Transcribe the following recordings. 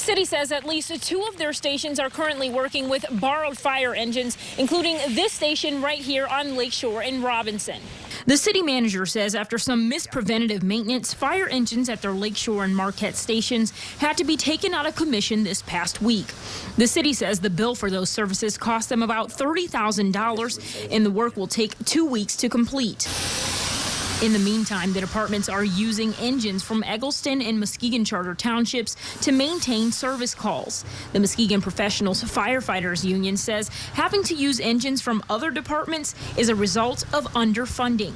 city says at least 2 of their stations are currently working with borrowed fire engines, including this station right here on Lakeshore in Robinson. The city manager says after some missed preventative maintenance, fire engines at their Lakeshore and Marquette stations had to be taken out of commission this past week. The city says the bill for those services cost them about $30,000, and the work will take 2 weeks to complete. In the meantime, the departments are using engines from Eggleston and Muskegon Charter Townships to maintain service calls. The Muskegon Professionals Firefighters Union says having to use engines from other departments is a result of underfunding.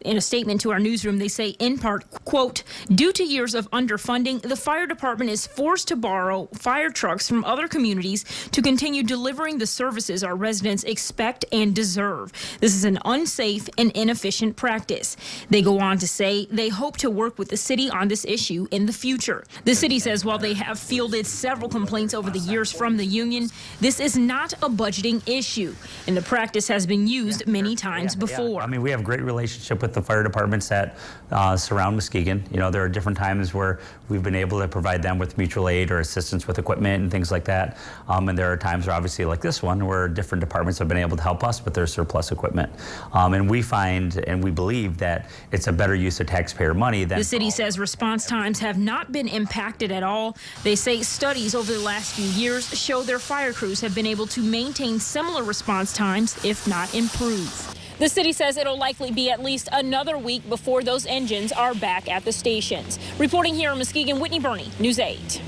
In a statement to our newsroom, they say, in part, quote, due to years of underfunding, the fire department is forced to borrow fire trucks from other communities to continue delivering the services our residents expect and deserve. This is an unsafe and inefficient practice. They go on to say they hope to work with the city on this issue in the future. The city says while they have fielded several complaints over the years from the union, this is not a budgeting issue, and the practice has been used many times before. I mean, we have a great relationship with the fire departments that surround Muskegon. You know, there are different times where we've been able to provide them with mutual aid or assistance with equipment and things like that. And there are times where, obviously like this one, where different departments have been able to help us with their surplus equipment. And we find and we believe that it's a better use of taxpayer money than... The city says response times have not been impacted at all. They say studies over the last few years show their fire crews have been able to maintain similar response times, if not improve. The city says it'll likely be at least another week before those engines are back at the stations. Reporting here in Muskegon, Whitney Burney, News 8.